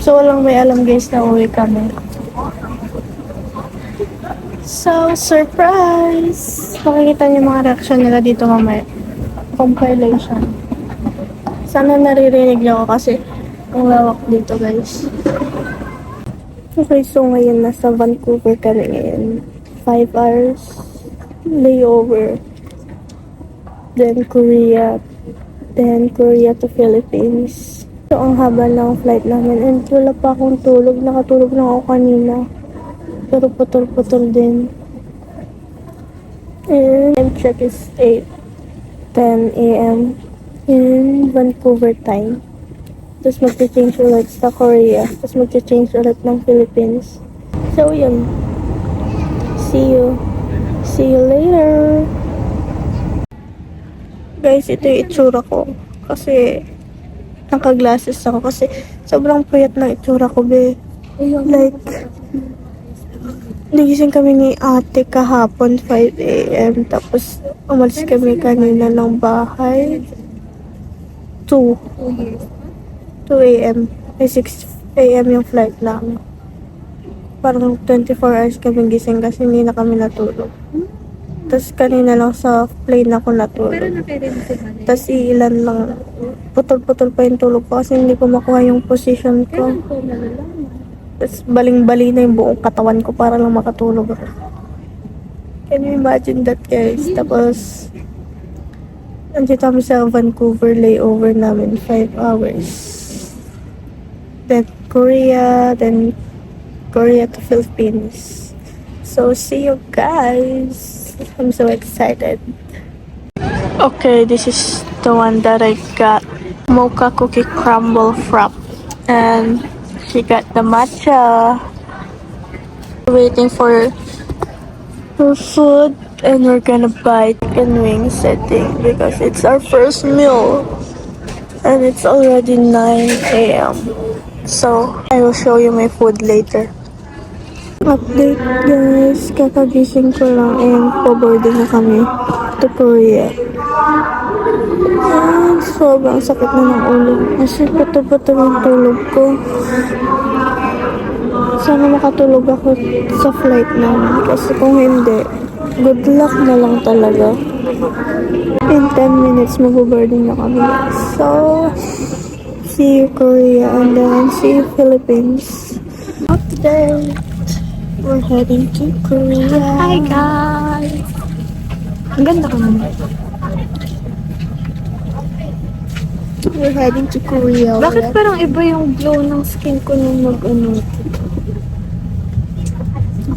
So, walang may alam guys na uwi kami. So, surprise! Makikita niyo mga reaction nila dito mamaya. Compilation. Sana naririnig niyo ako kasi ang lawak dito guys. Okay, so ngayon nasa Vancouver kami ngayon. 5 hours layover. Then Korea. Then Korea to Philippines. So, ang haba ng flight namin. And wala pa akong tulog. Nakatulog lang ako kanina. Pero putol-putol din. And time check is 8:10 a.m. in Vancouver time. Tapos mag-change ulit sa Korea. Tapos mag-change ulit ng Philippines. So, yun. See you. See you later. Guys, ito yung itsura ko. Kasi, naka-glasses ako. Kasi, sobrang puyat ng itsura ko, be. Like, nagising kami ni ate kahapon, 5 a.m. Tapos, umalis kami kanina ng bahay. 2 a.m. Ay, 6 a.m. yung flight lang. Parang 24 hours kami gising kasi hindi na kami natulog. Tapos kanina lang sa plane ako natulog. Tapos ilan lang, putol-putol pa yung tulog ko kasi hindi ko makuha yung position ko. Tapos baling-bali na yung buong katawan ko para lang makatulog ako. Can you imagine that guys? Tapos, nandito kami sa Vancouver layover namin, 5 hours. Then Korea to Philippines. So, see you guys. I'm so excited. Okay, this is the one that I got. Mocha cookie crumble frap. And she got the matcha. Waiting for her food. And we're gonna buy chicken wings, I think. Because it's our first meal. And it's already 9 a.m. So, I will show you my food later. Update guys, kakagising ko lang and pa-boarding na kami to Korea. And sobrang sakit na ng ulo kasi puto-puto yung tulog ko. Sana makatulog ako sa flight namin kasi kung hindi, good luck na lang talaga. In 10 minutes mag-boarding na kami. So, see you Korea and then see you Philippines. Update! We're heading to Korea. Hi guys! Ang ganda ko naman. We're heading to Korea. Bakit parang iba yung glow ng skin ko nung mag-ano?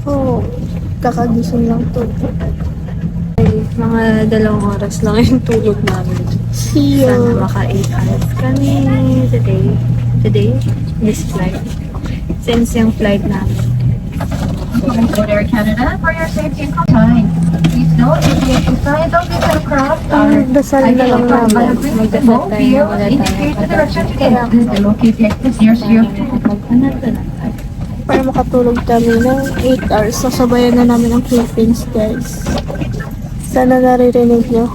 Ako, kakagising lang to. Mga 2 oras lang yung tulog namin. See Sana you. maka 8 hours kami today, this flight. Since yung flight namin. Go to Air Canada for your safety and time. Please note, aviation flights of this aircraft are Dasal na lang namin. remote view indicate the direction to exit the located exits nearest your Para makatulog kami ng 8 hours. Sasabayan na namin ang Philippines, guys. Sana naririnig nyo.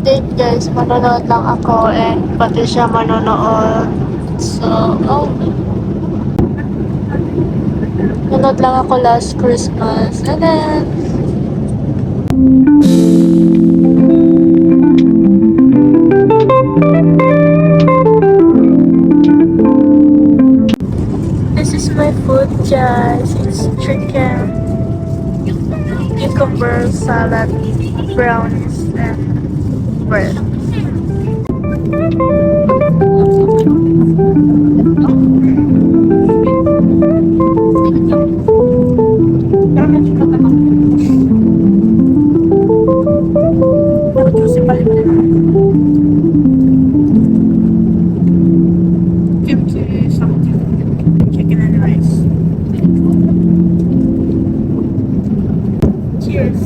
Update guys, manonood lang ako and pati siya manonood. So, nanonood lang ako last Christmas. And then, this is my food guys. It's chicken, cucumber salad, brownies, and bread. Kimchi something. Chicken and rice. Cheers.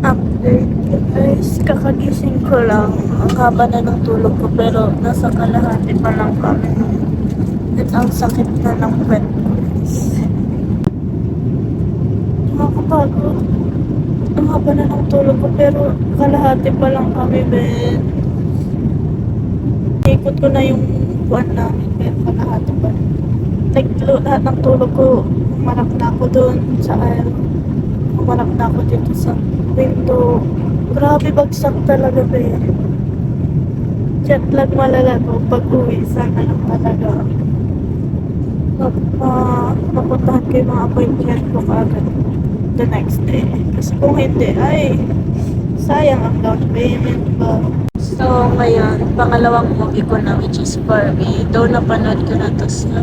Update guys, kakagising ko lang. Ang haba na ng tulog ko pero nasa kalahati pa lang kami. At ang sakit na ng pet ko guys. Nakakapagod. Ang haba na ng tulog ko pero kalahati pa lang kami, Ben. Ikot ko na yung buwan namin pero kalahati pa lang. Like, lahat ng tulog ko, umarap na ako doon sa aisle. Umarap na ako dito sa window. Grabe, bagsak talaga, Ben. Jet lag malala ko pag uwi. Sana lang talaga. Mapuntahan ko yung mga appointment ko kaagad the next day. Kasi kung hindi, ay sayang ang down payment ba. So, ngayon, pangalawang movie ko na which is Barbie. Though napanood ko na to sa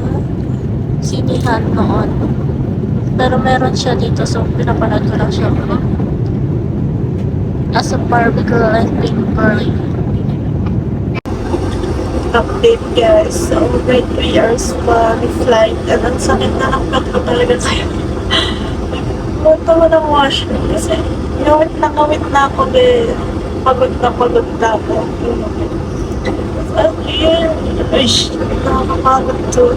sinihan noon. Pero meron siya dito, so pinapanood ko lang siya ulit. As a Barbie girl, I think Barbie. Update guys, so may 3 hours pa ni flight and ang sakit na ng pet ko talaga sa'yo. Punta ko ng washroom kasi ngawit na ako din. Pagod na ako. At yun, ay nakakapagod to.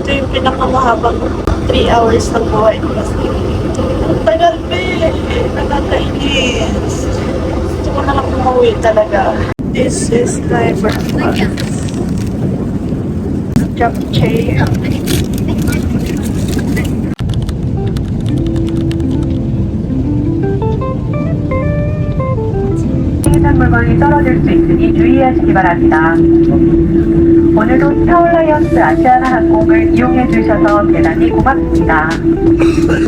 Ito yung pinakamahabang 3 hours ng buhay ko kasi ang tagal nakakainis. Gusto ko na lang umuwi talaga. This is my breakfast. Japchae. 해상 물건이 떨어질 수 있으니 주의하시기 바랍니다. 오늘도 스타얼라이언스 아시아나 항공을 이용해 주셔서 대단히 고맙습니다.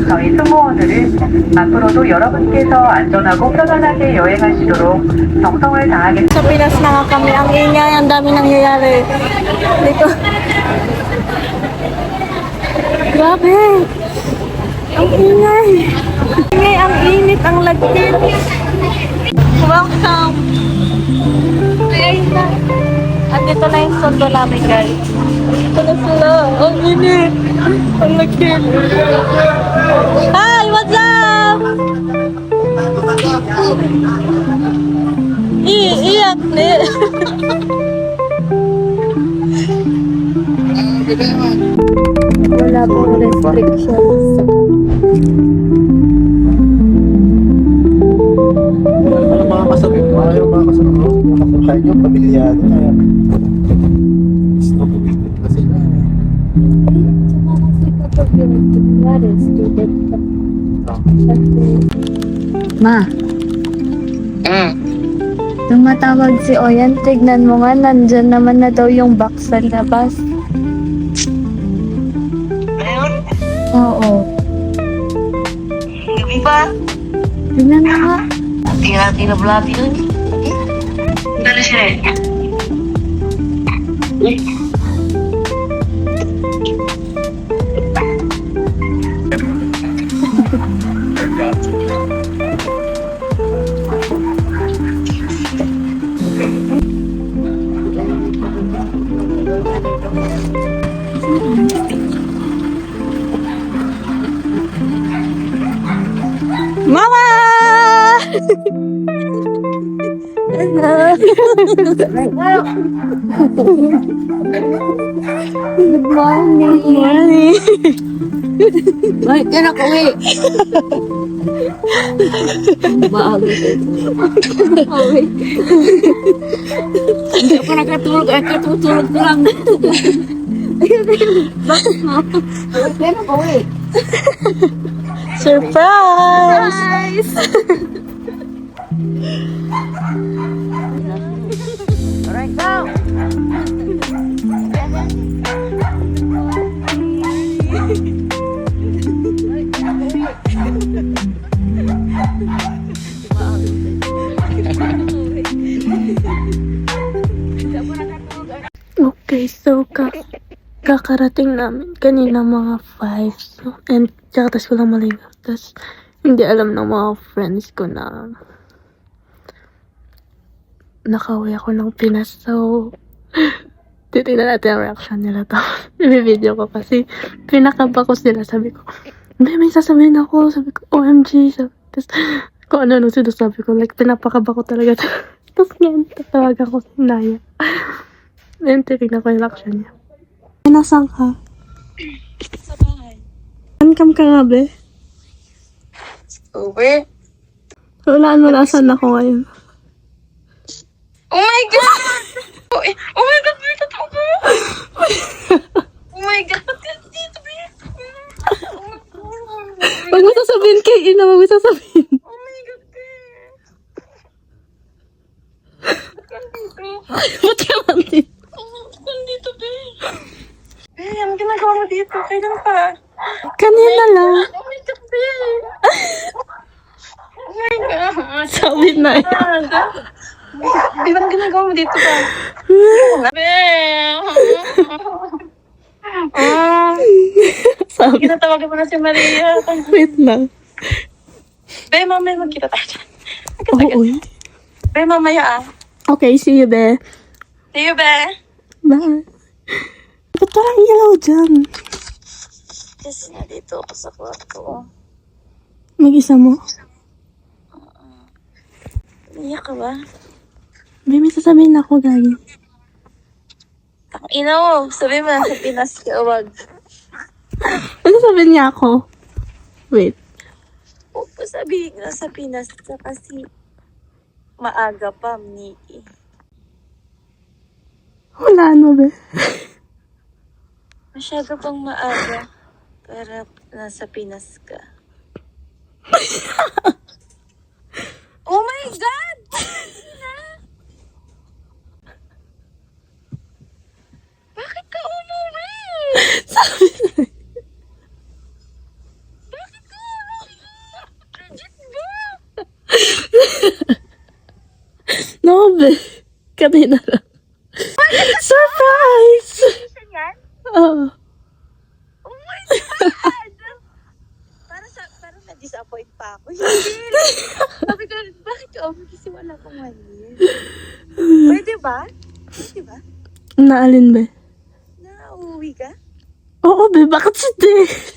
저희 승무원들은 앞으로도 여러분께서 안전하고 편안하게 여행하시도록 정성을 다하겠습니다. Sa Pinas na nga kami. Ang ingay, ang dami nangyayari. Dito. Grabe! Ang ingay! Ingay, ang init, ang lagkit. Welcome! Ayun na. Andito na yung sundo namin, guys. Ito na sila. Ang init. Ang lagkit. Hi! What's up? Iiyak ni. Wala pong restrictions. Walang mga kasabit ko. Ayaw mga kasabit ko. Kahit yung pamilyado na yan. Gusto ko visit na sila. Tsaka kasi kapag yung kunwari, student ka. Ma. Tumatawag si Oyan, tignan mo nga, nandyan naman na daw yung box sa labas. Ngayon, Oo. gabi pa. Tignan mo nga. Hati-hati na blati nun. Dali si Red. Mama! Good morning. Morning. Bakit ka nakauwi? Bago. Okay. Hindi ako nakatulog. Ay, katutulog ko lang. Bakit mo? Bakit ka nakauwi? Surprise! Alright, go! Okay, so kakarating namin kanina mga 5. So, and tsaka tas ko lang maligaw. Tas hindi alam ng mga friends ko na nakauwi ako ng Pinas. So, titignan natin ang reaction nila to. I-video ko kasi pinakaba ko sila. Sabi ko, may sasabihin ako. Sabi ko, OMG. Tapos, kung ano nung sinasabi ko. Like, pinapakaba ko talaga. Tapos ngayon, tatawagan ko si Naya. Ngayon, titignan ko yung reaction niya. Nasaan ka? Sa bahay. Ankam ka nga, be? Over. Walaan mo nasaan ako ngayon. Oh my God! Oh my God, may totoo ba? Oh my God, dito ba yan? Huwag mo sasabihin kay Ina, huwag mo sasabihin. Oh my God, girl. Ba't ka man din? Nandito, babe. Babe, ang ginagawa mo dito? Kailan pa? Kanina lang. Oh my God, babe. Oh my God. Sabi na eh. Babe, anong ginagawa mo dito ba? Babe. Sabi. Kinatawagan mo na si Maria. Wait lang. Babe, mamaya magkita tayo dyan. Oo. Babe, mamaya ah. Okay, see you, be. See you, babe. Bye. Ba't parang ilaw dyan? Kasi nga dito ako sa kwarto. Mag-isa mo? Iyak ka ba? Be, may sasabihin ako, gagi. Ang ina mo, sabi mo sa Pinas ka, wag. Ano sasabihin niya ako? Wait. Huwag mo sabihin na sa Pinas ka kasi maaga pa, Miki. Wala ano, be. Masyado pang maaga para nasa Pinas ka. Oh my God! Bakit ka umuwi? Sabi na. Bakit ka umuwi? Legit ba? No, be. Kanina lang. Surprise! Saan yan? Oo. Oh my God! Parang na-disappoint pa ako. Hindi! Sabi ko, bakit ka umuwi? Kasi wala pang 1 year. Pwede ba? Pwede ba? Naalin, be? Nauwi ka? Oo, be. Bakit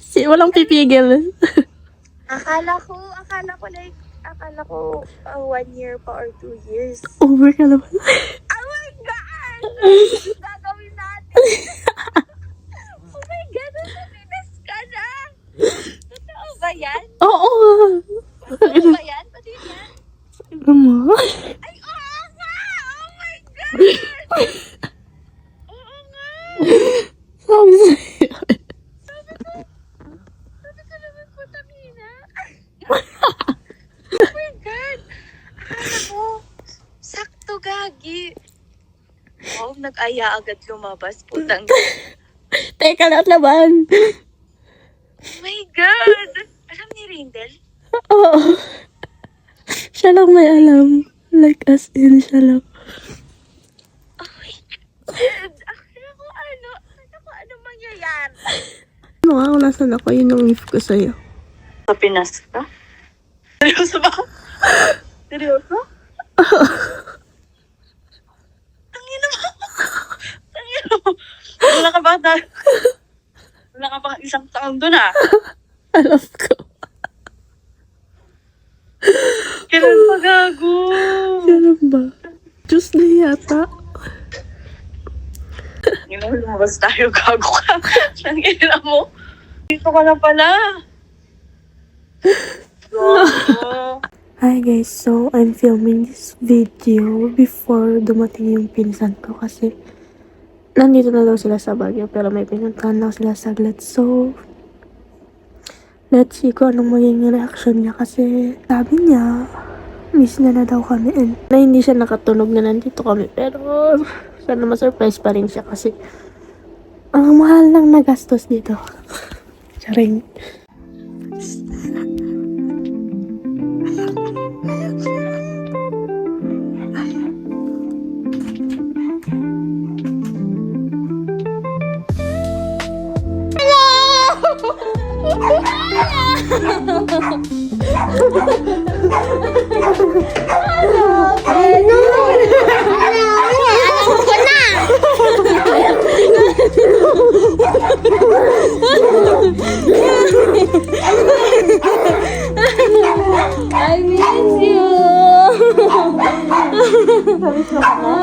si walang pipigil. Akala ko 1 year pa or 2 years. Over ka naman. Oh my God! Gagawin natin! Oh my God! Nasa Pinas ka na! Totoo ba yan? Oo. Totoo ba yan? Pati yan? Ano mo? Ay, oo nga! Oh my God! Oo nga! Sabi sa'yo. Sabi ko naman po, Tamina. Oh my God! Akala mo, sakto gagi. Oh, nag-aya agad lumabas. Putang. Teka lang naman. Oh my God! Alam ni Rindel? Oo. Siya lang may alam. Like as in, siya lang. Oh my God! Ano mangyayari? Ano nga kung nasan ako, yun yung gift ko sa'yo. Sa Pinas ka? Seryoso ba? Seryoso? Tangina mo! Tangina mo! Wala ka ba? Wala ka pa 1 taon doon ah. Alam ko. Kailan pa gago? Kailan ba? Tuesday yata. Lumabas tayo, gago ka. Tangina mo. Dito ka na pala. Gago. Hi guys, so I'm filming this video before dumating yung pinsan ko kasi nandito na daw sila sa Baguio pero may pinuntahan lang sila saglit. So, let's see kung anong magiging reaction niya kasi sabi niya miss na daw kami and na hindi siya nakatunog na nandito kami pero sana ma-surprise pa rin siya kasi ang mahal lang na gastos dito. Charing. I miss Nagpapawish mo ka na?